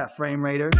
that frame rater.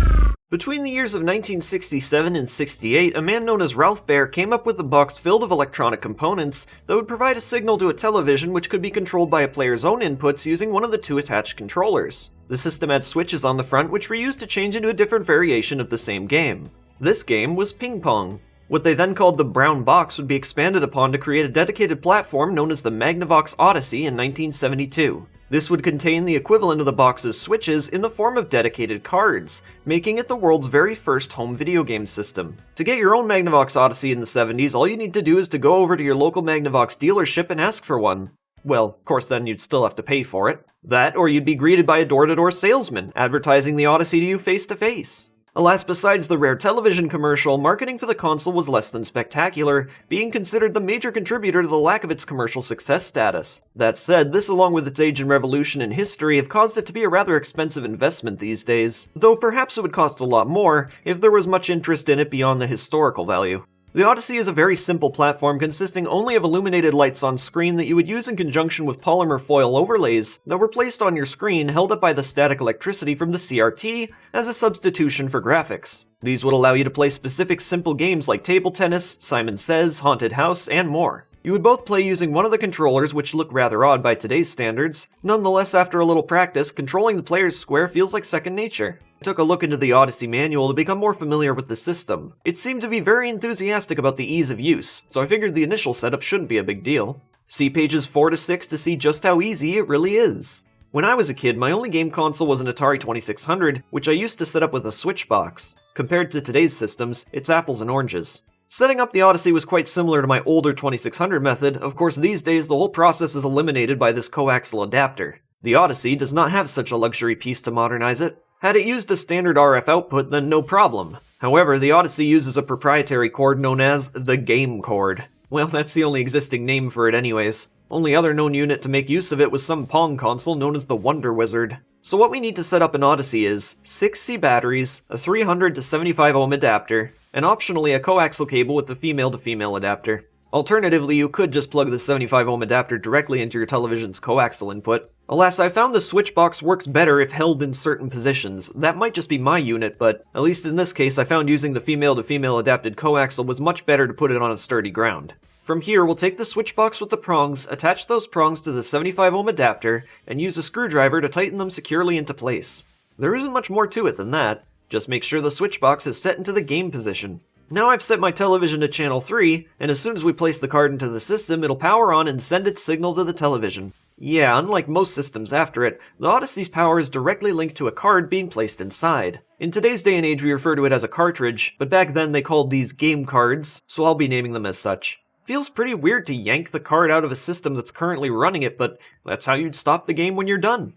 Between the years of 1967 and 68, a man known as Ralph Baer came up with a box filled of electronic components that would provide a signal to a television which could be controlled by a player's own inputs using one of the two attached controllers. The system had switches on the front which were used to change into a different variation of the same game. This game was ping pong. What they then called the brown box would be expanded upon to create a dedicated platform known as the Magnavox Odyssey in 1972. This would contain the equivalent of the box's switches in the form of dedicated cards, making it the world's very first home video game system. To get your own Magnavox Odyssey in the 70s, all you need to do is to go over to your local Magnavox dealership and ask for one. Well, of course then you'd still have to pay for it. That, or you'd be greeted by a door-to-door salesman advertising the Odyssey to you face-to-face. Alas, besides the rare television commercial, marketing for the console was less than spectacular, being considered the major contributor to the lack of its commercial success status. That said, this along with its age and revolution in history have caused it to be a rather expensive investment these days, though perhaps it would cost a lot more if there was much interest in it beyond the historical value. The Odyssey is a very simple platform consisting only of illuminated lights on screen that you would use in conjunction with polymer foil overlays that were placed on your screen held up by the static electricity from the CRT as a substitution for graphics. These would allow you to play specific simple games like table tennis, Simon Says, Haunted House, and more. You would both play using one of the controllers, which look rather odd by today's standards. Nonetheless, after a little practice, controlling the player's square feels like second nature. I took a look into the Odyssey manual to become more familiar with the system. It seemed to be very enthusiastic about the ease of use, so I figured the initial setup shouldn't be a big deal. See pages 4 to 6 to see just how easy it really is. When I was a kid, my only game console was an Atari 2600, which I used to set up with a switch box. Compared to today's systems, it's apples and oranges. Setting up the Odyssey was quite similar to my older 2600 method. Of course, these days the whole process is eliminated by this coaxial adapter. The Odyssey does not have such a luxury piece to modernize it. Had it used a standard RF output, then no problem. However, the Odyssey uses a proprietary cord known as the game cord. Well, that's the only existing name for it anyways. Only other known unit to make use of it was some Pong console known as the Wonder Wizard. So what we need to set up an Odyssey is 6 C batteries, a 300 to 75 ohm adapter, and optionally a coaxial cable with a female-to-female adapter. Alternatively, you could just plug the 75 ohm adapter directly into your television's coaxial input. Alas, I found the switch box works better if held in certain positions. That might just be my unit, but at least in this case I found using the female-to-female adapted coaxial was much better to put it on a sturdy ground. From here, we'll take the switch box with the prongs, attach those prongs to the 75 ohm adapter, and use a screwdriver to tighten them securely into place. There isn't much more to it than that. Just make sure the switch box is set into the game position. Now I've set my television to channel 3, and as soon as we place the card into the system, it'll power on and send its signal to the television. Yeah, unlike most systems after it, the Odyssey's power is directly linked to a card being placed inside. In today's day and age we refer to it as a cartridge, but back then they called these game cards, so I'll be naming them as such. Feels pretty weird to yank the card out of a system that's currently running it, but that's how you'd stop the game when you're done.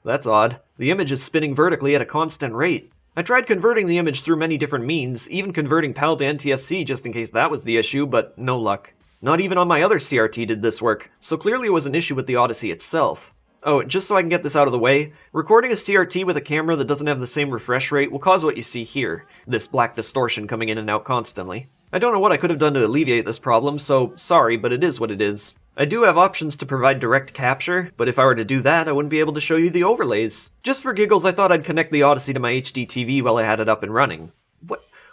That's odd. The image is spinning vertically at a constant rate. I tried converting the image through many different means, even converting PAL to NTSC just in case that was the issue, but no luck. Not even on my other CRT did this work, so clearly it was an issue with the Odyssey itself. Oh, just so I can get this out of the way, recording a CRT with a camera that doesn't have the same refresh rate will cause what you see here, this black distortion coming in and out constantly. I don't know what I could have done to alleviate this problem, so sorry, but it is what it is. I do have options to provide direct capture, but if I were to do that, I wouldn't be able to show you the overlays. Just for giggles, I thought I'd connect the Odyssey to my HD TV while I had it up and running.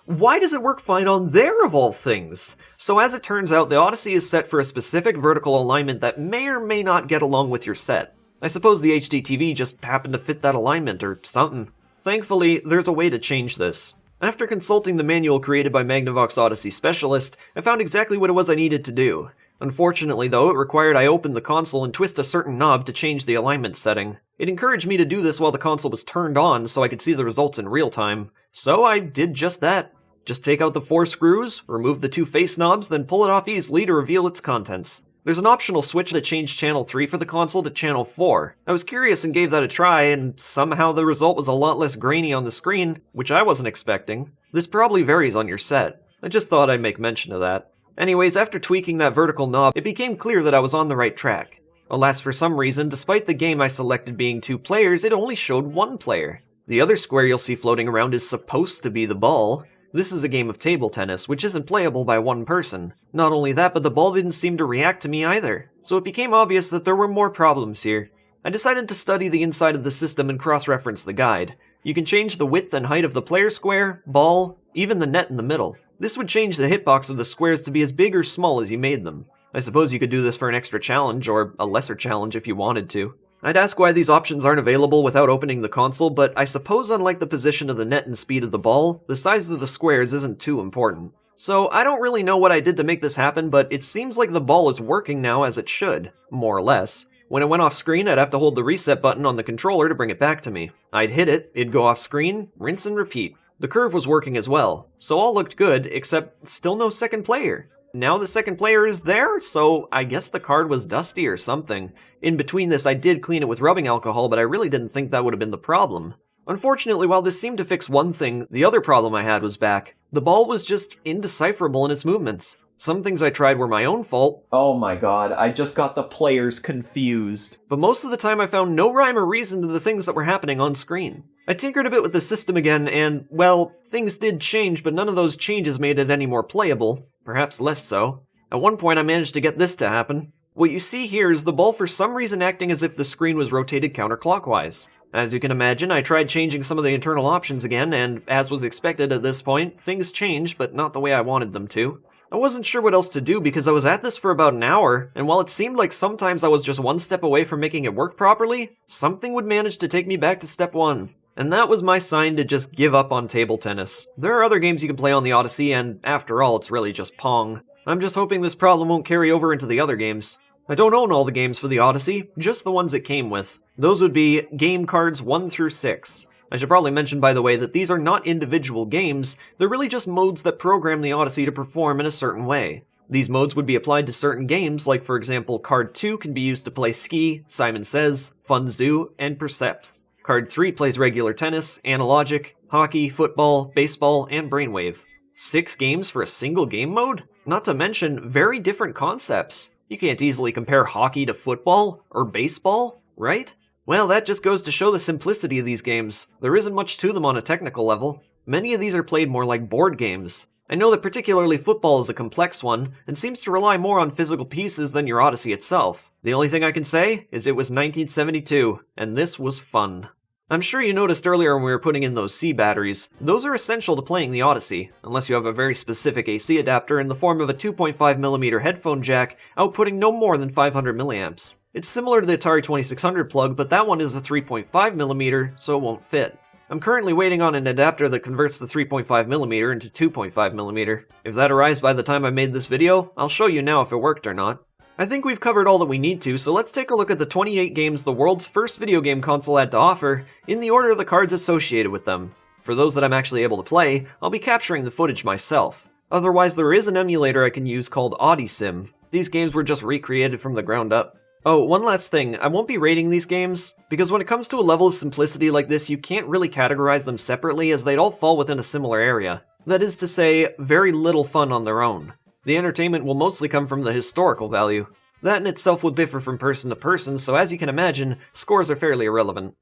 Why does it work fine on there of all things? So as it turns out, the Odyssey is set for a specific vertical alignment that may or may not get along with your set. I suppose the HD TV just happened to fit that alignment or something. Thankfully, there's a way to change this. After consulting the manual created by Magnavox Odyssey Specialist, I found exactly what it was I needed to do. Unfortunately though, it required I open the console and twist a certain knob to change the alignment setting. It encouraged me to do this while the console was turned on so I could see the results in real time. So I did just that. Just take out the 4 screws, remove the 2 face knobs, then pull it off easily to reveal its contents. There's an optional switch to change channel 3 for the console to channel 4. I was curious and gave that a try, and somehow the result was a lot less grainy on the screen, which I wasn't expecting. This probably varies on your set. I just thought I'd make mention of that. Anyways, after tweaking that vertical knob, it became clear that I was on the right track. Alas, for some reason, despite the game I selected being 2 players, it only showed 1 player. The other square you'll see floating around is supposed to be the ball. This is a game of table tennis, which isn't playable by 1 person. Not only that, but the ball didn't seem to react to me either. So it became obvious that there were more problems here. I decided to study the inside of the system and cross-reference the guide. You can change the width and height of the player square, ball, even the net in the middle. This would change the hitbox of the squares to be as big or small as you made them. I suppose you could do this for an extra challenge, or a lesser challenge if you wanted to. I'd ask why these options aren't available without opening the console, but I suppose unlike the position of the net and speed of the ball, the size of the squares isn't too important. So I don't really know what I did to make this happen, but it seems like the ball is working now as it should, more or less. When it went off screen, I'd have to hold the reset button on the controller to bring it back to me. I'd hit it, it'd go off screen, rinse and repeat. The curve was working as well, so all looked good, except still no second player. Now the second player is there, so I guess the card was dusty or something. In between this, I did clean it with rubbing alcohol, but I really didn't think that would have been the problem. Unfortunately, while this seemed to fix one thing, the other problem I had was back. The ball was just indecipherable in its movements. Some things I tried were my own fault. Oh my god, I just got the players confused. But most of the time I found no rhyme or reason to the things that were happening on screen. I tinkered a bit with the system again, and, well, things did change, but none of those changes made it any more playable. Perhaps less so. At one point I managed to get this to happen. What you see here is the ball for some reason acting as if the screen was rotated counterclockwise. As you can imagine, I tried changing some of the internal options again, and as was expected at this point, things changed, but not the way I wanted them to. I wasn't sure what else to do because I was at this for about an hour, and while it seemed like sometimes I was just one step away from making it work properly, something would manage to take me back to step one. And that was my sign to just give up on table tennis. There are other games you can play on the Odyssey, and after all, it's really just Pong. I'm just hoping this problem won't carry over into the other games. I don't own all the games for the Odyssey, just the ones it came with. Those would be game cards 1 through 6. I should probably mention, by the way, that these are not individual games, they're really just modes that program the Odyssey to perform in a certain way. These modes would be applied to certain games, like for example, Card 2 can be used to play Ski, Simon Says, Fun Zoo, and PERCEPTS. Card 3 plays regular tennis, ANALOGIC, hockey, football, baseball, and brainwave. 6 games for a single game mode? Not to mention, very different concepts. You can't easily compare hockey to football, or baseball, right? Well, that just goes to show the simplicity of these games. There isn't much to them on a technical level. Many of these are played more like board games. I know that particularly football is a complex one, and seems to rely more on physical pieces than your Odyssey itself. The only thing I can say is it was 1972, and this was fun. I'm sure you noticed earlier when we were putting in those C batteries. Those are essential to playing the Odyssey, unless you have a very specific AC adapter in the form of a 2.5mm headphone jack, outputting no more than 500 milliamps. It's similar to the Atari 2600 plug, but that one is a 3.5mm, so it won't fit. I'm currently waiting on an adapter that converts the 3.5mm into 2.5mm. If that arrives by the time I made this video, I'll show you now if it worked or not. I think we've covered all that we need to, so let's take a look at the 28 games the world's first video game console had to offer, in the order of the cards associated with them. For those that I'm actually able to play, I'll be capturing the footage myself. Otherwise, there is an emulator I can use called AudiSim. These games were just recreated from the ground up. Oh, one last thing, I won't be rating these games, because when it comes to a level of simplicity like this, you can't really categorize them separately as they'd all fall within a similar area. That is to say, very little fun on their own. The entertainment will mostly come from the historical value. That in itself will differ from person to person, so as you can imagine, scores are fairly irrelevant.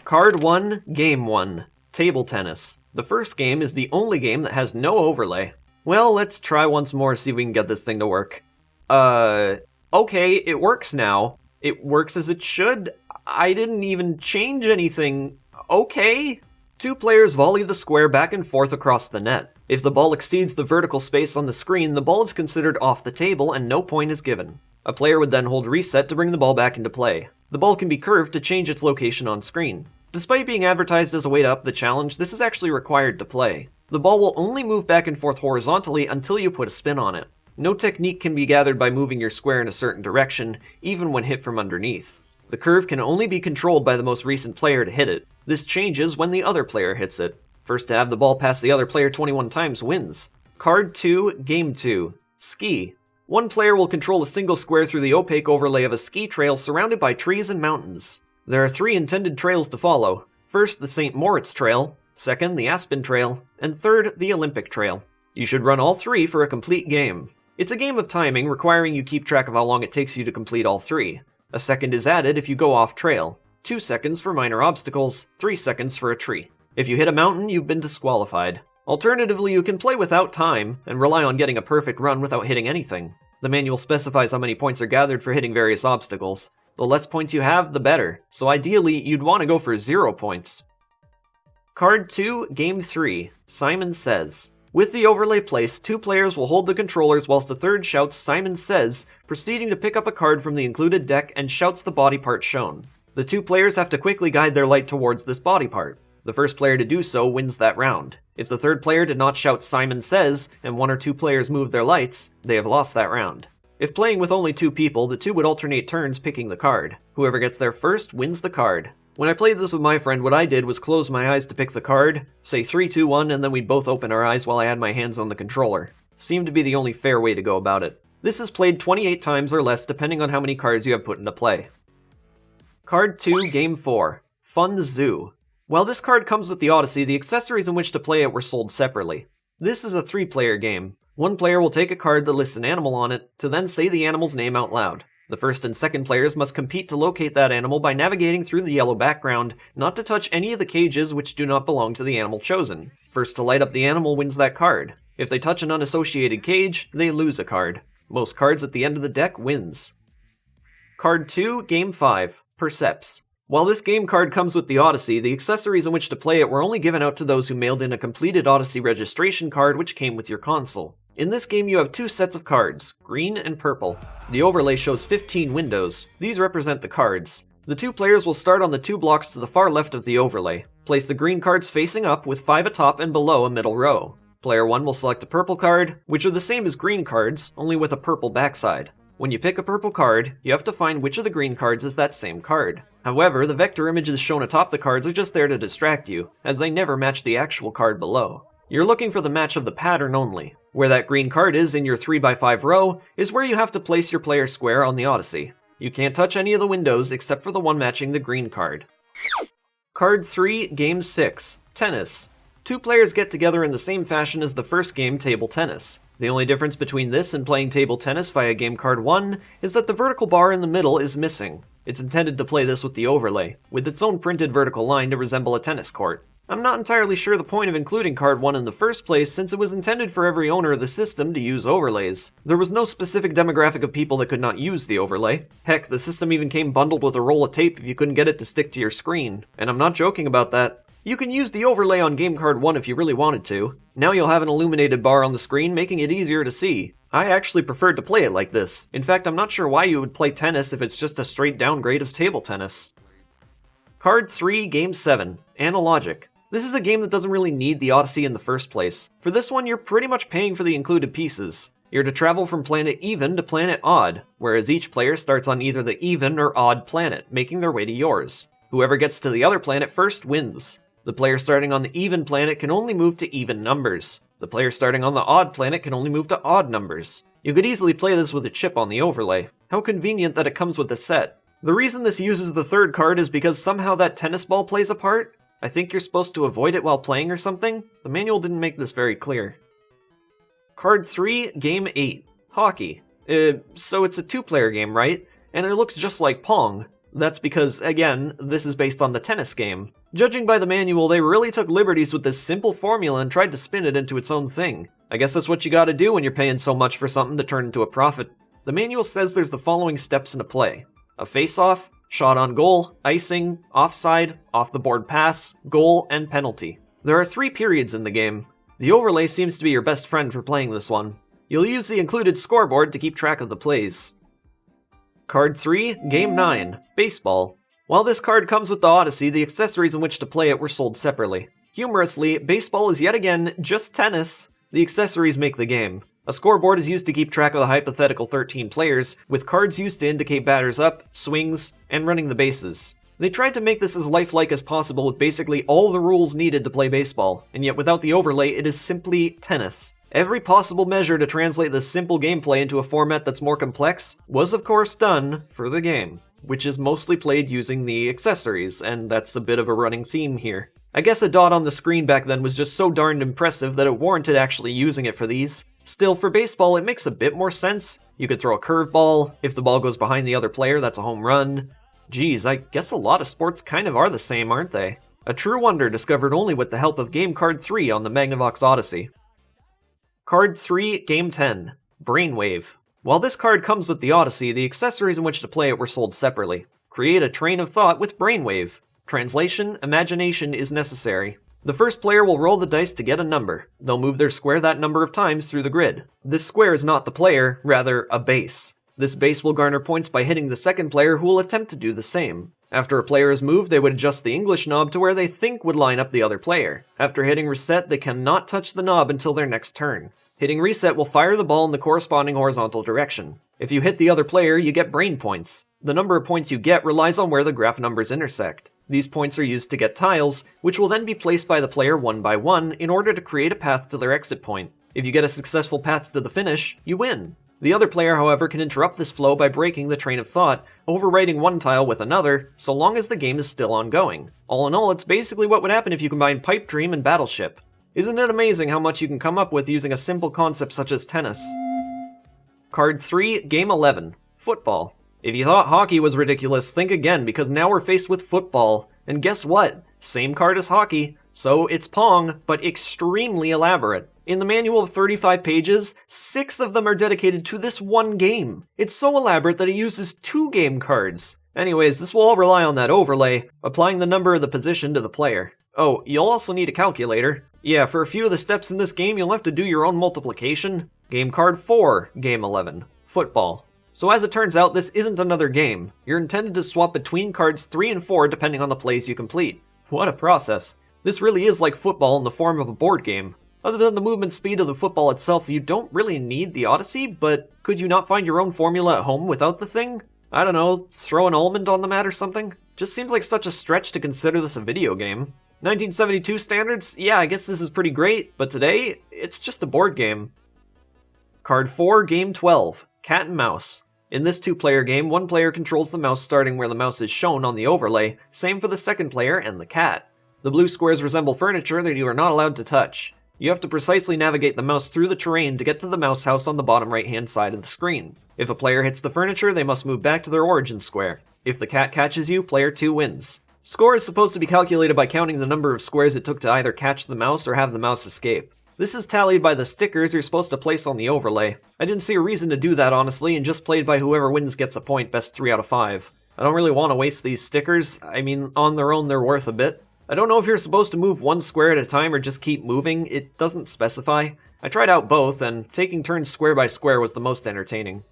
Card 1, Game 1. Table Tennis. The first game is the only game that has no overlay. Well, let's try once more, see if we can get this thing to work. Okay, it works now. It works as it should. I didn't even change anything. Okay. 2 players volley the square back and forth across the net. If the ball exceeds the vertical space on the screen, the ball is considered off the table and no point is given. A player would then hold reset to bring the ball back into play. The ball can be curved to change its location on screen. Despite being advertised as a way to up the challenge, this is actually required to play. The ball will only move back and forth horizontally until you put a spin on it. No technique can be gathered by moving your square in a certain direction, even when hit from underneath. The curve can only be controlled by the most recent player to hit it. This changes when the other player hits it. First to have the ball pass the other player 21 times wins. Card 2, Game 2. Ski. One player will control a single square through the opaque overlay of a ski trail surrounded by trees and mountains. There are 3 intended trails to follow. First, the St. Moritz Trail. Second, the Aspen Trail. And third, the Olympic Trail. You should run all 3 for a complete game. It's a game of timing, requiring you keep track of how long it takes you to complete all 3. A second is added if you go off trail. 2 seconds for minor obstacles, 3 seconds for a tree. If you hit a mountain, you've been disqualified. Alternatively, you can play without time, and rely on getting a perfect run without hitting anything. The manual specifies how many points are gathered for hitting various obstacles. The less points you have, the better, so ideally, you'd want to go for 0 points. Card 2, Game 3, Simon Says. With the overlay placed, 2 players will hold the controllers whilst a third shouts Simon Says, proceeding to pick up a card from the included deck and shouts the body part shown. The 2 players have to quickly guide their light towards this body part. The first player to do so wins that round. If the third player did not shout Simon Says, and 1 or 2 players move their lights, they have lost that round. If playing with only 2 people, the 2 would alternate turns picking the card. Whoever gets there first wins the card. When I played this with my friend, what I did was close my eyes to pick the card, say 3, 2, 1, and then we'd both open our eyes while I had my hands on the controller. Seemed to be the only fair way to go about it. This is played 28 times or less depending on how many cards you have put into play. Card 2, Game 4, Fun Zoo. While this card comes with the Odyssey, the accessories in which to play it were sold separately. This is a 3-player game. 1 player will take a card that lists an animal on it, to then say the animal's name out loud. The first and second players must compete to locate that animal by navigating through the yellow background, not to touch any of the cages which do not belong to the animal chosen. First to light up the animal wins that card. If they touch an unassociated cage, they lose a card. Most cards at the end of the deck wins. Card 2, Game 5, PERCEPTS. While this game card comes with the Odyssey, the accessories in which to play it were only given out to those who mailed in a completed Odyssey registration card which came with your console. In this game you have 2 sets of cards, green and purple. The overlay shows 15 windows. These represent the cards. The 2 players will start on the 2 blocks to the far left of the overlay. Place the green cards facing up with 5 atop and below a middle row. Player 1 will select a purple card, which are the same as green cards, only with a purple backside. When you pick a purple card, you have to find which of the green cards is that same card. However, the vector images shown atop the cards are just there to distract you, as they never match the actual card below. You're looking for the match of the pattern only. Where that green card is in your 3x5 row is where you have to place your player square on the Odyssey. You can't touch any of the windows except for the one matching the green card. Card 3, Game 6, Tennis. 2 players get together in the same fashion as the first game, Table Tennis. The only difference between this and playing table tennis via game card 1 is that the vertical bar in the middle is missing. It's intended to play this with the overlay, with its own printed vertical line to resemble a tennis court. I'm not entirely sure the point of including card 1 in the first place, since it was intended for every owner of the system to use overlays. There was no specific demographic of people that could not use the overlay. Heck, the system even came bundled with a roll of tape if you couldn't get it to stick to your screen. And I'm not joking about that. You can use the overlay on game card 1 if you really wanted to. Now you'll have an illuminated bar on the screen, making it easier to see. I actually preferred to play it like this. In fact, I'm not sure why you would play tennis if it's just a straight downgrade of table tennis. Card 3, Game 7, Analogic. This is a game that doesn't really need the Odyssey in the first place. For this one, you're pretty much paying for the included pieces. You're to travel from planet even to planet odd, whereas each player starts on either the even or odd planet, making their way to yours. Whoever gets to the other planet first wins. The player starting on the even planet can only move to even numbers. The player starting on the odd planet can only move to odd numbers. You could easily play this with a chip on the overlay. How convenient that it comes with a set. The reason this uses the third card is because somehow that tennis ball plays a part. I think you're supposed to avoid it while playing or something. The manual didn't make this very clear. Card 3, Game 8, Hockey. So it's a 2-player game, right? And it looks just like Pong. That's because, again, this is based on the tennis game. Judging by the manual, they really took liberties with this simple formula and tried to spin it into its own thing. I guess that's what you gotta do when you're paying so much for something to turn into a profit. The manual says there's the following steps in a play. A face-off, shot on goal, icing, offside, off-the-board pass, goal, and penalty. There are 3 periods in the game. The overlay seems to be your best friend for playing this one. You'll use the included scoreboard to keep track of the plays. Card 3, Game 9, Baseball. While this card comes with the Odyssey, the accessories in which to play it were sold separately. Humorously, baseball is yet again just tennis. The accessories make the game. A scoreboard is used to keep track of the hypothetical 13 players, with cards used to indicate batters up, swings, and running the bases. They tried to make this as lifelike as possible with basically all the rules needed to play baseball, and yet without the overlay, it is simply tennis. Every possible measure to translate this simple gameplay into a format that's more complex was of course done for the game, which is mostly played using the accessories, and that's a bit of a running theme here. I guess a dot on the screen back then was just so darned impressive that it warranted actually using it for these. Still, for baseball, it makes a bit more sense. You could throw a curveball. If the ball goes behind the other player, that's a home run. Geez, I guess a lot of sports kind of are the same, aren't they? A true wonder discovered only with the help of Game Card 3 on the Magnavox Odyssey. Card 3, Game 10, Brainwave. While this card comes with the Odyssey, the accessories in which to play it were sold separately. Create a train of thought with Brainwave. Translation, imagination is necessary. The first player will roll the dice to get a number. They'll move their square that number of times through the grid. This square is not the player, rather a base. This base will garner points by hitting the second player, who will attempt to do the same. After a player is moved, they would adjust the English knob to where they think would line up the other player. After hitting reset, they cannot touch the knob until their next turn. Hitting reset will fire the ball in the corresponding horizontal direction. If you hit the other player, you get brain points. The number of points you get relies on where the graph numbers intersect. These points are used to get tiles, which will then be placed by the player one by one in order to create a path to their exit point. If you get a successful path to the finish, you win. The other player, however, can interrupt this flow by breaking the train of thought, overwriting one tile with another, so long as the game is still ongoing. All in all, it's basically what would happen if you combine Pipe Dream and Battleship. Isn't it amazing how much you can come up with using a simple concept such as tennis? Card 3, Game 11. Football. If you thought hockey was ridiculous, think again, because now we're faced with football. And guess what? Same card as hockey, so it's Pong, but extremely elaborate. In the manual of 35 pages, 6 of them are dedicated to this one game. It's so elaborate that it uses 2 game cards. Anyways, this will all rely on that overlay, applying the number of the position to the player. Oh, you'll also need a calculator. Yeah, for a few of the steps in this game, you'll have to do your own multiplication. Game card 4, Game 11. Football. So as it turns out, this isn't another game. You're intended to swap between cards 3 and 4 depending on the plays you complete. What a process. This really is like football in the form of a board game. Other than the movement speed of the football itself, you don't really need the Odyssey, but could you not find your own formula at home without the thing? I don't know, throw an almond on the mat or something? Just seems like such a stretch to consider this a video game. 1972 standards? Yeah, I guess this is pretty great, but today, it's just a board game. Card 4, Game 12. Cat and Mouse. In this 2-player game, one player controls the mouse starting where the mouse is shown on the overlay, same for the second player and the cat. The blue squares resemble furniture that you are not allowed to touch. You have to precisely navigate the mouse through the terrain to get to the mouse house on the bottom right-hand side of the screen. If a player hits the furniture, they must move back to their origin square. If the cat catches you, player 2 wins. Score is supposed to be calculated by counting the number of squares it took to either catch the mouse or have the mouse escape. This is tallied by the stickers you're supposed to place on the overlay. I didn't see a reason to do that, honestly, and just played by whoever wins gets a point, best 3 out of 5. I don't really want to waste these stickers. I mean, on their own they're worth a bit. I don't know if you're supposed to move one square at a time or just keep moving. It doesn't specify. I tried out both, and taking turns square by square was the most entertaining.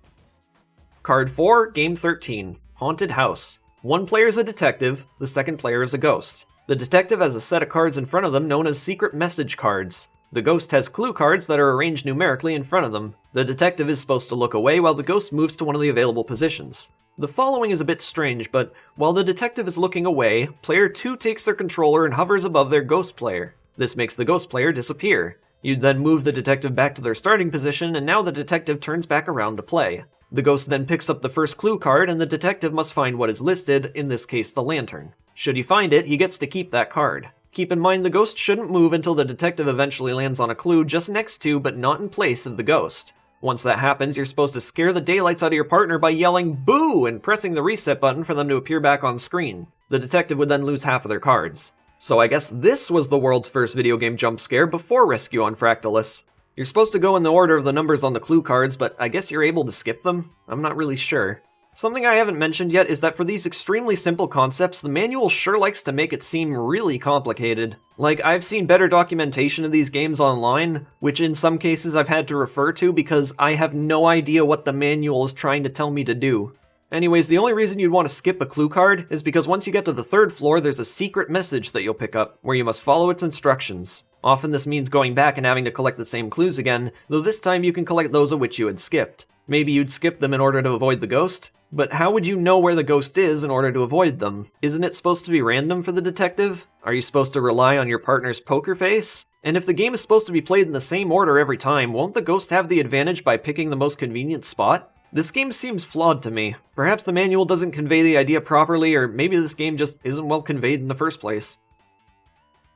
Card 4, Game 13. Haunted House. One player is a detective, the second player is a ghost. The detective has a set of cards in front of them known as secret message cards. The ghost has clue cards that are arranged numerically in front of them. The detective is supposed to look away while the ghost moves to one of the available positions. The following is a bit strange, but while the detective is looking away, player 2 takes their controller and hovers above their ghost player. This makes the ghost player disappear. You'd then move the detective back to their starting position, and now the detective turns back around to play. The ghost then picks up the first clue card, and the detective must find what is listed, in this case the lantern. Should he find it, he gets to keep that card. Keep in mind the ghost shouldn't move until the detective eventually lands on a clue just next to, but not in place of the ghost. Once that happens, you're supposed to scare the daylights out of your partner by yelling "boo" and pressing the reset button for them to appear back on screen. The detective would then lose half of their cards. So I guess this was the world's first video game jump scare before Rescue on Fractalus. You're supposed to go in the order of the numbers on the clue cards, but I guess you're able to skip them? I'm not really sure. Something I haven't mentioned yet is that for these extremely simple concepts, the manual sure likes to make it seem really complicated. Like, I've seen better documentation of these games online, which in some cases I've had to refer to because I have no idea what the manual is trying to tell me to do. Anyways, the only reason you'd want to skip a clue card is because once you get to the 3rd floor, there's a secret message that you'll pick up, where you must follow its instructions. Often this means going back and having to collect the same clues again, though this time you can collect those of which you had skipped. Maybe you'd skip them in order to avoid the ghost? But how would you know where the ghost is in order to avoid them? Isn't it supposed to be random for the detective? Are you supposed to rely on your partner's poker face? And if the game is supposed to be played in the same order every time, won't the ghost have the advantage by picking the most convenient spot? This game seems flawed to me. Perhaps the manual doesn't convey the idea properly, or maybe this game just isn't well conveyed in the first place.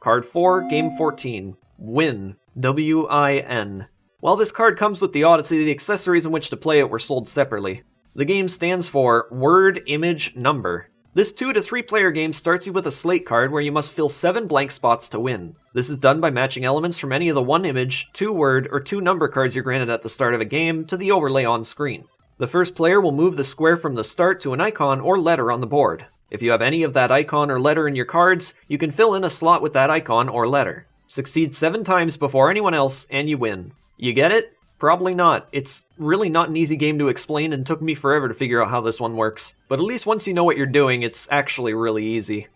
Card 4, Game 14. WIN. W-I-N. While this card comes with the Odyssey, the accessories in which to play it were sold separately. The game stands for Word, Image, Number. This 2 to 3 player game starts you with a slate card where you must fill 7 blank spots to win. This is done by matching elements from any of the 1 image, 2 word, or 2 number cards you're granted at the start of a game to the overlay on screen. The first player will move the square from the start to an icon or letter on the board. If you have any of that icon or letter in your cards, you can fill in a slot with that icon or letter. Succeed 7 times before anyone else, and you win. You get it? Probably not. It's really not an easy game to explain and took me forever to figure out how this one works. But at least once you know what you're doing, it's actually really easy.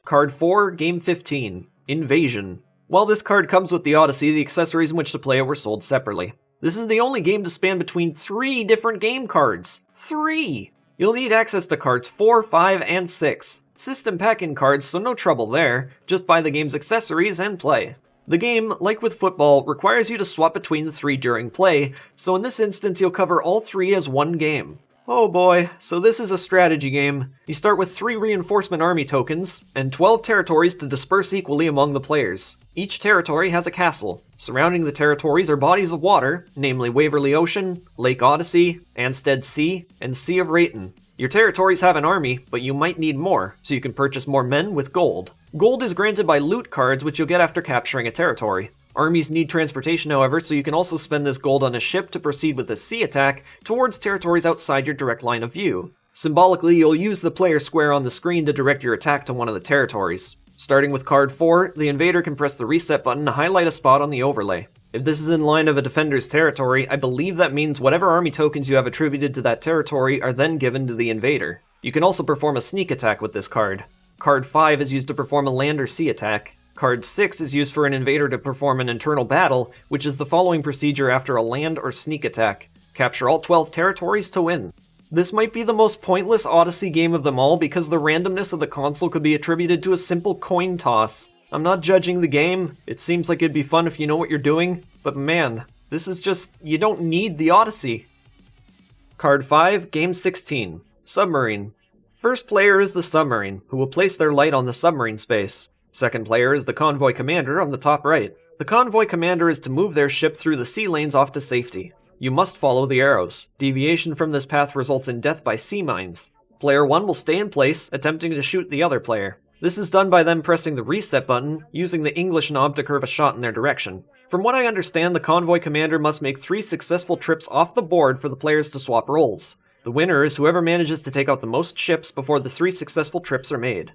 Card 4, Game 15. Invasion. While this card comes with the Odyssey, the accessories in which to play it were sold separately. This is the only game to span between 3 different game cards. 3! You'll need access to cards 4, 5, and 6. System pack-in cards, so no trouble there. Just buy the game's accessories and play. The game, like with football, requires you to swap between the 3 during play, so in this instance you'll cover all 3 as one game. Oh boy, so this is a strategy game. You start with 3 reinforcement army tokens, and 12 territories to disperse equally among the players. Each territory has a castle. Surrounding the territories are bodies of water, namely Waverly Ocean, Lake Odyssey, Anstead Sea, and Sea of Rayton. Your territories have an army, but you might need more, so you can purchase more men with gold. Gold is granted by loot cards, which you'll get after capturing a territory. Armies need transportation, however, so you can also spend this gold on a ship to proceed with a sea attack towards territories outside your direct line of view. Symbolically, you'll use the player square on the screen to direct your attack to one of the territories. Starting with card 4, the invader can press the reset button to highlight a spot on the overlay. If this is in line of a defender's territory, I believe that means whatever army tokens you have attributed to that territory are then given to the invader. You can also perform a sneak attack with this card. Card 5 is used to perform a land or sea attack. Card 6 is used for an invader to perform an internal battle, which is the following procedure after a land or sneak attack. Capture all 12 territories to win. This might be the most pointless Odyssey game of them all because the randomness of the console could be attributed to a simple coin toss. I'm not judging the game, it seems like it'd be fun if you know what you're doing, but man, this is just, you don't need the Odyssey. Card 5, Game 16. Submarine. First player is the submarine, who will place their light on the submarine space. Second player is the convoy commander on the top right. The convoy commander is to move their ship through the sea lanes off to safety. You must follow the arrows. Deviation from this path results in death by sea mines. Player 1 will stay in place, attempting to shoot the other player. This is done by them pressing the reset button, using the English knob to curve a shot in their direction. From what I understand, the convoy commander must make 3 successful trips off the board for the players to swap roles. The winner is whoever manages to take out the most ships before the 3 successful trips are made.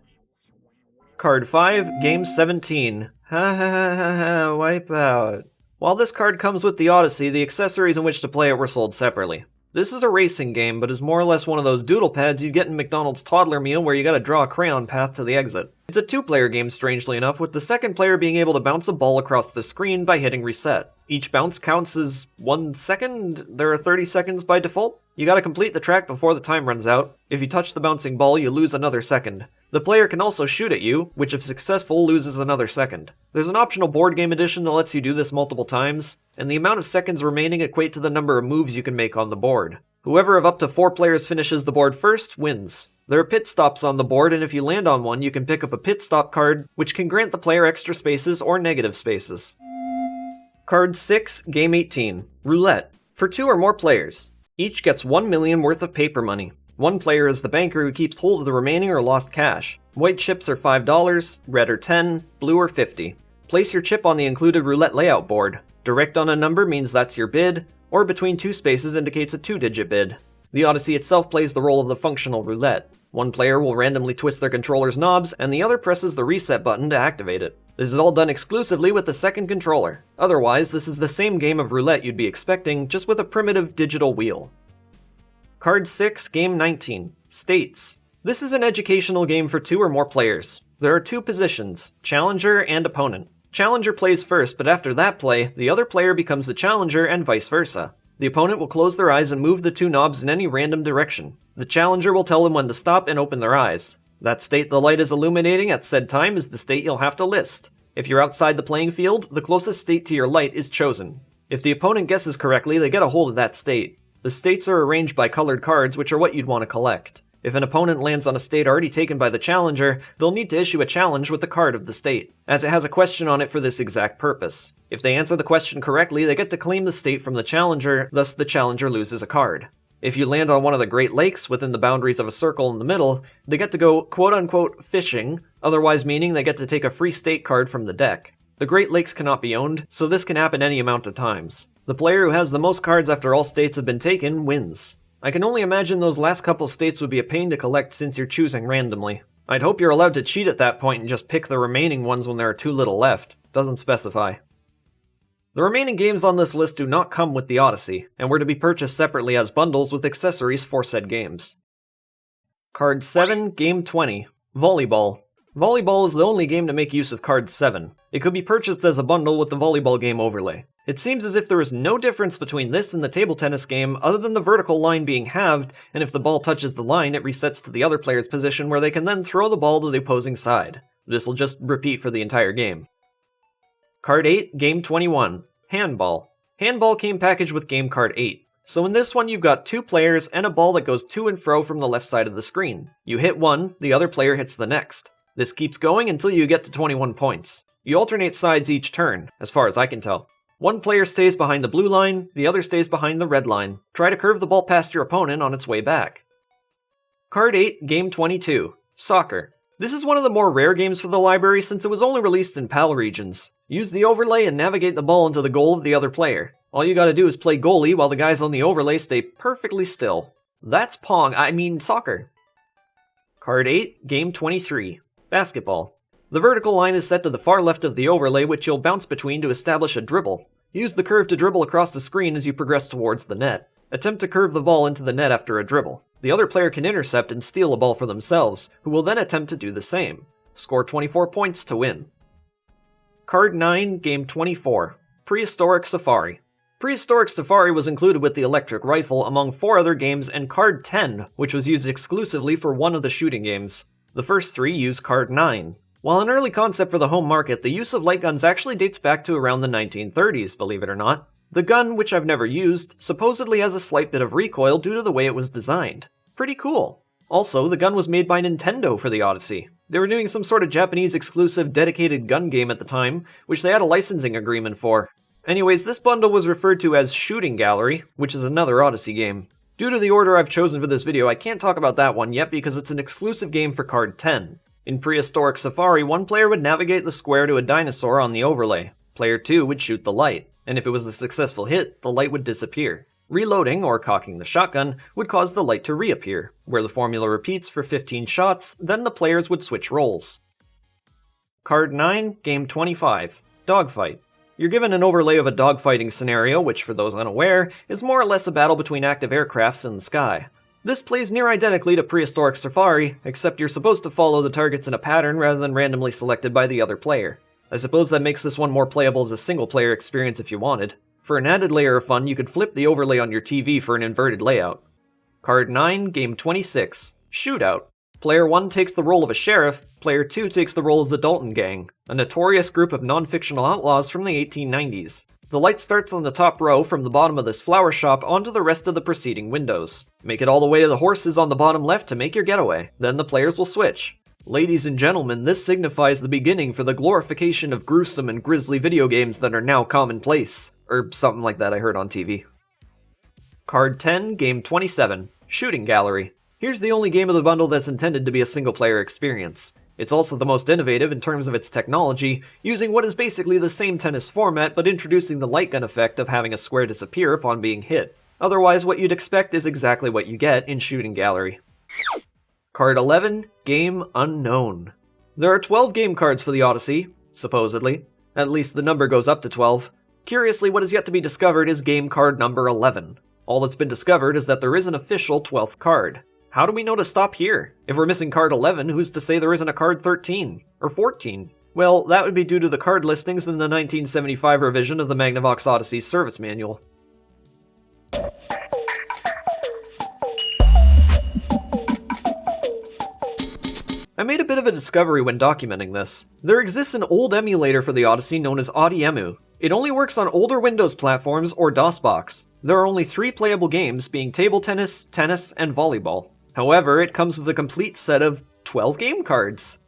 Card 5, Game 17. Ha ha ha ha ha, Wipeout. While this card comes with the Odyssey, the accessories in which to play it were sold separately. This is a racing game, but is more or less one of those doodle pads you'd get in McDonald's toddler meal where you gotta draw a crayon path to the exit. It's a 2-player game, strangely enough, with the second player being able to bounce a ball across the screen by hitting reset. Each bounce counts as 1 second. There are 30 seconds by default. You gotta complete the track before the time runs out. If you touch the bouncing ball, you lose another second. The player can also shoot at you, which if successful loses another second. There's an optional board game edition that lets you do this multiple times, and the amount of seconds remaining equate to the number of moves you can make on the board. Whoever of up to 4 players finishes the board first wins. There are pit stops on the board, and if you land on one, you can pick up a pit stop card, which can grant the player extra spaces or negative spaces. Card 6, Game 18. Roulette. For 2 or more players. Each gets 1 million worth of paper money. One player is the banker who keeps hold of the remaining or lost cash. White chips are $5, red are 10, blue are 50. Place your chip on the included roulette layout board. Direct on a number means that's your bid, or between 2 spaces indicates a 2-digit bid. The Odyssey itself plays the role of the functional roulette. One player will randomly twist their controller's knobs, and the other presses the reset button to activate it. This is all done exclusively with the second controller. Otherwise, this is the same game of roulette you'd be expecting, just with a primitive digital wheel. Card 6, Game 19. States. This is an educational game for 2 or more players. There are 2 positions, challenger and opponent. Challenger plays first, but after that play, the other player becomes the challenger and vice versa. The opponent will close their eyes and move the 2 knobs in any random direction. The challenger will tell them when to stop and open their eyes. That state the light is illuminating at said time is the state you'll have to list. If you're outside the playing field, the closest state to your light is chosen. If the opponent guesses correctly, they get a hold of that state. The states are arranged by colored cards, which are what you'd want to collect. If an opponent lands on a state already taken by the challenger, they'll need to issue a challenge with the card of the state, as it has a question on it for this exact purpose. If they answer the question correctly, they get to claim the state from the challenger, thus the challenger loses a card. If you land on one of the Great Lakes within the boundaries of a circle in the middle, they get to go quote-unquote fishing, otherwise meaning they get to take a free state card from the deck. The Great Lakes cannot be owned, so this can happen any amount of times. The player who has the most cards after all states have been taken wins. I can only imagine those last couple states would be a pain to collect since you're choosing randomly. I'd hope you're allowed to cheat at that point and just pick the remaining ones when there are too little left. Doesn't specify. The remaining games on this list do not come with the Odyssey, and were to be purchased separately as bundles with accessories for said games. Card 7, Game 20. Volleyball. Volleyball is the only game to make use of Card 7. It could be purchased as a bundle with the volleyball game overlay. It seems as if there is no difference between this and the table tennis game other than the vertical line being halved, and if the ball touches the line, it resets to the other player's position where they can then throw the ball to the opposing side. This will just repeat for the entire game. Card 8, Game 21. Handball. Handball came packaged with Game Card 8. So in this one you've got 2 players and a ball that goes to and fro from the left side of the screen. You hit one, the other player hits the next. This keeps going until you get to 21 points. You alternate sides each turn, as far as I can tell. One player stays behind the blue line, the other stays behind the red line. Try to curve the ball past your opponent on its way back. Card 8, Game 22. Soccer. This is one of the more rare games for the library since it was only released in PAL regions. Use the overlay and navigate the ball into the goal of the other player. All you gotta do is play goalie while the guys on the overlay stay perfectly still. That's soccer. Card 8, Game 23. Basketball. The vertical line is set to the far left of the overlay, which you'll bounce between to establish a dribble. Use the curve to dribble across the screen as you progress towards the net. Attempt to curve the ball into the net after a dribble. The other player can intercept and steal a ball for themselves, who will then attempt to do the same. Score 24 points to win. Card 9, Game 24. Prehistoric Safari. Prehistoric Safari was included with the electric rifle among 4 other games and Card 10, which was used exclusively for one of the shooting games. The first 3 use Card 9. While an early concept for the home market, the use of light guns actually dates back to around the 1930s, believe it or not. The gun, which I've never used, supposedly has a slight bit of recoil due to the way it was designed. Pretty cool. Also, the gun was made by Nintendo for the Odyssey. They were doing some sort of Japanese exclusive dedicated gun game at the time, which they had a licensing agreement for. Anyways, this bundle was referred to as Shooting Gallery, which is another Odyssey game. Due to the order I've chosen for this video, I can't talk about that one yet because it's an exclusive game for Card 10. In Prehistoric Safari, one player would navigate the square to a dinosaur on the overlay. Player 2 would shoot the light, and if it was a successful hit, the light would disappear. Reloading, or cocking the shotgun, would cause the light to reappear, where the formula repeats for 15 shots, then the players would switch roles. Card 9, Game 25. Dogfight. You're given an overlay of a dogfighting scenario, which, for those unaware, is more or less a battle between active aircrafts in the sky. This plays near identically to Prehistoric Safari, except you're supposed to follow the targets in a pattern rather than randomly selected by the other player. I suppose that makes this one more playable as a single-player experience if you wanted. For an added layer of fun, you could flip the overlay on your TV for an inverted layout. Card 9, Game 26. Shootout. Player 1 takes the role of a sheriff, Player 2 takes the role of the Dalton Gang, a notorious group of non-fictional outlaws from the 1890s. The light starts on the top row from the bottom of this flower shop onto the rest of the preceding windows. Make it all the way to the horses on the bottom left to make your getaway, then the players will switch. Ladies and gentlemen, this signifies the beginning for the glorification of gruesome and grisly video games that are now commonplace. Or something like that I heard on TV. Card 10, Game 27. Shooting Gallery. Here's the only game of the bundle that's intended to be a single-player experience. It's also the most innovative in terms of its technology, using what is basically the same tennis format but introducing the light gun effect of having a square disappear upon being hit. Otherwise, what you'd expect is exactly what you get in Shooting Gallery. Card 11, Game Unknown. There are 12 game cards for the Odyssey, supposedly. At least the number goes up to 12. Curiously, what is yet to be discovered is game card number 11. All that's been discovered is that there is an official 12th card. How do we know to stop here? If we're missing card 11, who's to say there isn't a card 13? Or 14? Well, that would be due to the card listings in the 1975 revision of the Magnavox Odyssey service manual. I made a bit of a discovery when documenting this. There exists an old emulator for the Odyssey known as AudiEmu. It only works on older Windows platforms or DOSBox. There are only 3 playable games, being table tennis, tennis, and volleyball. However, it comes with a complete set of 12 game cards.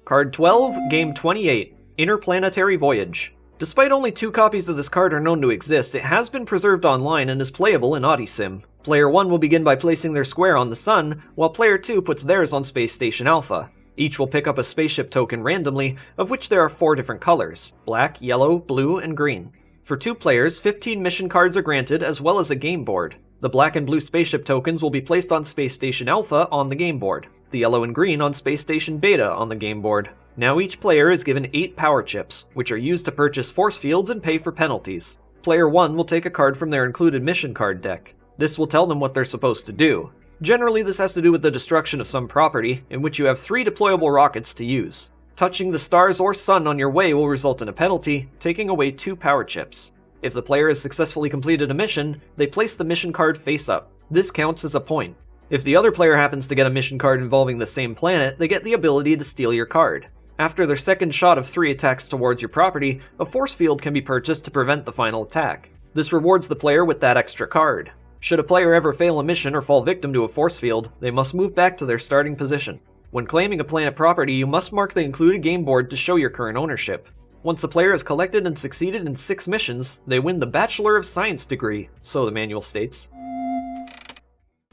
Card 12, Game 28, Interplanetary Voyage. Despite only 2 copies of this card are known to exist, it has been preserved online and is playable in AudiSim. Player 1 will begin by placing their square on the Sun, while Player 2 puts theirs on Space Station Alpha. Each will pick up a spaceship token randomly, of which there are 4 different colors: black, yellow, blue, and green. For 2 players, 15 mission cards are granted as well as a game board. The black and blue spaceship tokens will be placed on Space Station Alpha on the game board, the yellow and green on Space Station Beta on the game board. Now each player is given 8 power chips, which are used to purchase force fields and pay for penalties. Player 1 will take a card from their included mission card deck. This will tell them what they're supposed to do. Generally, this has to do with the destruction of some property, in which you have 3 deployable rockets to use. Touching the stars or sun on your way will result in a penalty, taking away 2 power chips. If the player has successfully completed a mission, they place the mission card face up. This counts as a point. If the other player happens to get a mission card involving the same planet, they get the ability to steal your card. After their second shot of 3 attacks towards your property, a force field can be purchased to prevent the final attack. This rewards the player with that extra card. Should a player ever fail a mission or fall victim to a force field, they must move back to their starting position. When claiming a planet property, you must mark the included game board to show your current ownership. Once a player has collected and succeeded in 6 missions, they win the Bachelor of Science degree, so the manual states.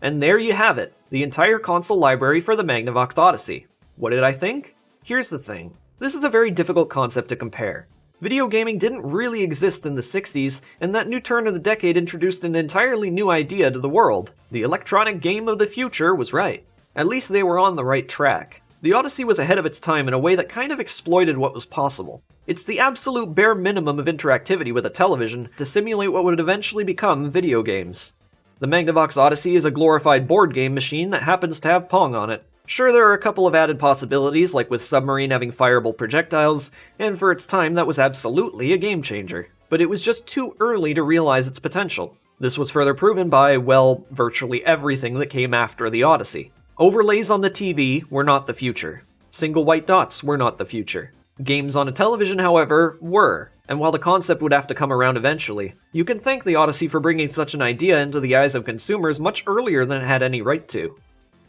And there you have it, the entire console library for the Magnavox Odyssey. What did I think? Here's the thing. This is a very difficult concept to compare. Video gaming didn't really exist in the 60s, and that new turn of the decade introduced an entirely new idea to the world. The electronic game of the future was right. At least they were on the right track. The Odyssey was ahead of its time in a way that kind of exploited what was possible. It's the absolute bare minimum of interactivity with a television to simulate what would eventually become video games. The Magnavox Odyssey is a glorified board game machine that happens to have Pong on it. Sure, there are a couple of added possibilities, like with Submarine having fireable projectiles, and for its time that was absolutely a game changer. But it was just too early to realize its potential. This was further proven by, well, virtually everything that came after the Odyssey. Overlays on the TV were not the future. Single white dots were not the future. Games on a television, however, were, and while the concept would have to come around eventually, you can thank the Odyssey for bringing such an idea into the eyes of consumers much earlier than it had any right to.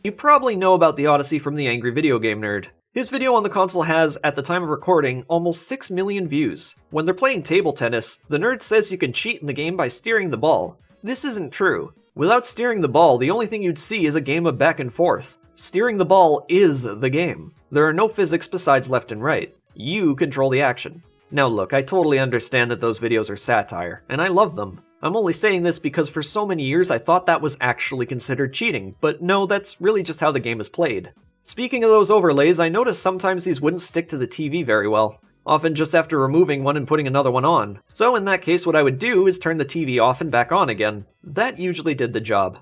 You probably know about the Odyssey from the Angry Video Game Nerd. His video on the console has, at the time of recording, almost 6 million views. When they're playing table tennis, the nerd says you can cheat in the game by steering the ball. This isn't true. Without steering the ball, the only thing you'd see is a game of back and forth. Steering the ball is the game. There are no physics besides left and right. You control the action. Now look, I totally understand that those videos are satire, and I love them. I'm only saying this because for so many years I thought that was actually considered cheating, but no, that's really just how the game is played. Speaking of those overlays, I noticed sometimes these wouldn't stick to the TV very well, often just after removing one and putting another one on. So in that case, what I would do is turn the TV off and back on again. That usually did the job.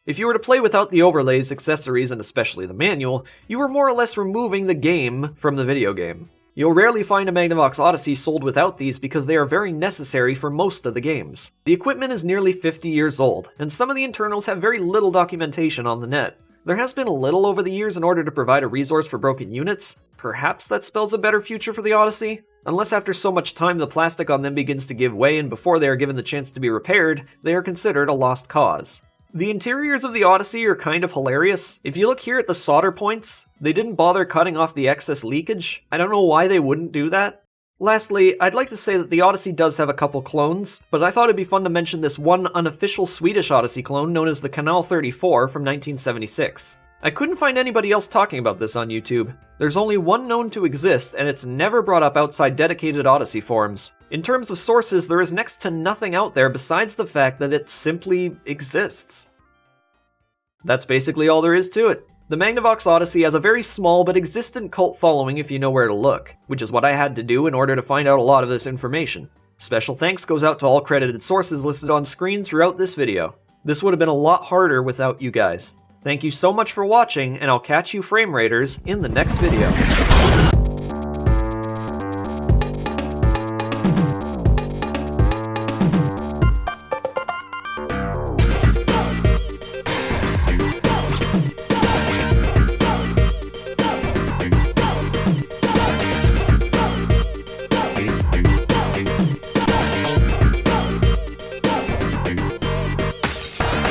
If you were to play without the overlays, accessories, and especially the manual, you were more or less removing the game from the video game. You'll rarely find a Magnavox Odyssey sold without these because they are very necessary for most of the games. The equipment is nearly 50 years old, and some of the internals have very little documentation on the net. There has been a little over the years in order to provide a resource for broken units. Perhaps that spells a better future for the Odyssey? Unless after so much time the plastic on them begins to give way and before they are given the chance to be repaired, they are considered a lost cause. The interiors of the Odyssey are kind of hilarious. If you look here at the solder points, they didn't bother cutting off the excess leakage. I don't know why they wouldn't do that. Lastly, I'd like to say that the Odyssey does have a couple clones, but I thought it'd be fun to mention this one unofficial Swedish Odyssey clone known as the Kanal 34 from 1976. I couldn't find anybody else talking about this on YouTube. There's only one known to exist, and it's never brought up outside dedicated Odyssey forums. In terms of sources, there is next to nothing out there besides the fact that it simply exists. That's basically all there is to it. The Magnavox Odyssey has a very small but existent cult following if you know where to look, which is what I had to do in order to find out a lot of this information. Special thanks goes out to all credited sources listed on screen throughout this video. This would have been a lot harder without you guys. Thank you so much for watching, and I'll catch you frame raiders in the next video.